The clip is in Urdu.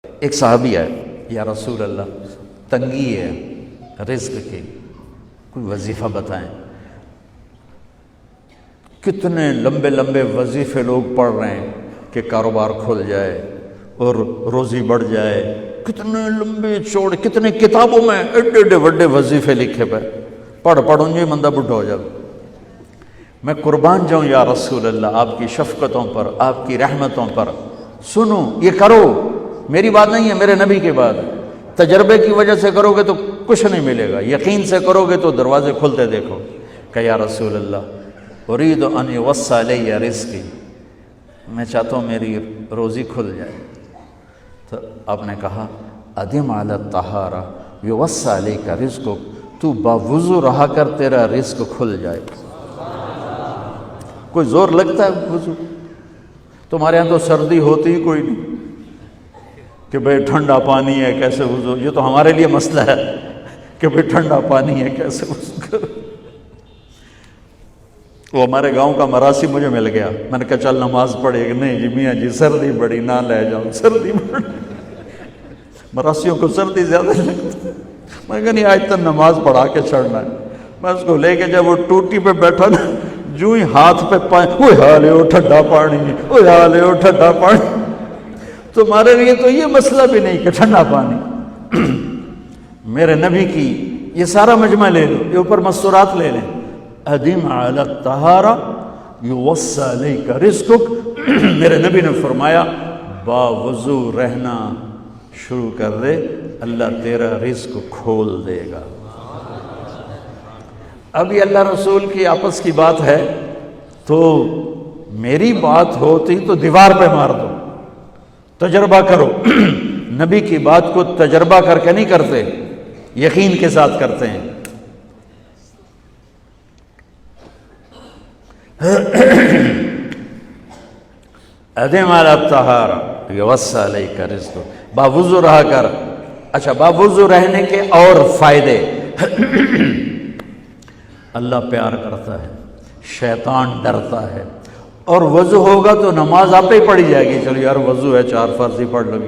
ایک صحابی ہے، یا رسول اللہ تنگی ہے رزق کی، کوئی وظیفہ بتائیں۔ کتنے لمبے لمبے وظیفے لوگ پڑھ رہے ہیں کہ کاروبار کھل جائے اور روزی بڑھ جائے، کتنے لمبے چوڑے، کتنے کتابوں میں ایڈے ایڈے بڑے وظیفے لکھے پہ، پڑھ انجے بندہ بڈھا ہو جائے۔ میں قربان جاؤں یا رسول اللہ آپ کی شفقتوں پر، آپ کی رحمتوں پر، سنو یہ کرو، میری بات نہیں ہے، میرے نبی کی بات ہے۔ تجربے کی وجہ سے کرو گے تو کچھ نہیں ملے گا، یقین سے کرو گے تو دروازے کھلتے دیکھو۔ کہ یا رسول اللہ ارید ان یوسع علی رزقی، میں چاہتا ہوں میری روزی کھل جائے۔ تو آپ نے کہا ادم علی الطہارہ یوسع علیک رزقک، تو باوضو رہا کر تیرا رزق کھل جائے۔ کوئی زور لگتا ہے وضو؟ تمہارے یہاں تو سردی ہوتی ہی کوئی نہیں کہ بھئی ٹھنڈا پانی ہے کیسے وضو، یہ تو ہمارے لیے مسئلہ ہے کہ بھئی ٹھنڈا پانی ہے کیسے وضو کرو۔ وہ ہمارے گاؤں کا مراسی مجھے مل گیا، میں نے کہا چل نماز پڑھے گا، نہیں جی میاں جی سردی بڑی، نہ لے جاؤں سردی بڑی، مراسیوں کو سردی زیادہ لگتی ہے۔ میں نے کہا نہیں آج تک نماز پڑھا کے چھڑنا ہے۔ میں اس کو لے کے جب وہ ٹوٹی پہ بیٹھا نا، جو ہی ہاتھ پہ پانی، اوہ حالے ہو ٹھنڈا پانی، اوہ حالے ہو ٹھنڈا پانی۔ تمہارے لیے تو یہ مسئلہ بھی نہیں کہ ٹھنڈا پانی۔ میرے نبی کی یہ سارا مجمع لے لو، یہ اوپر مستورات لے لیں، ادم علی الطہارہ یوسع علیک رزقک۔ میرے نبی نے فرمایا باوضو رہنا شروع کر دے، اللہ تیرا رزق کھول دے گا۔ اب یہ اللہ رسول کی آپس کی بات ہے تو میری بات ہوتی تو دیوار پہ مار دو، تجربہ کرو۔ نبی کی بات کو تجربہ کر کے نہیں کرتے، یقین کے ساتھ کرتے ہیں۔ ادم علی الطہارہ یوسع علیک رزقک، باوضو رہا کر۔ اچھا باوضو رہنے کے اور فائدے، اللہ پیار کرتا ہے، شیطان ڈرتا ہے، اور وضو ہوگا تو نماز آپ ہی پڑھی جائے گی۔ چلو یار وضو ہے 4 فرض ہی پڑھ لو۔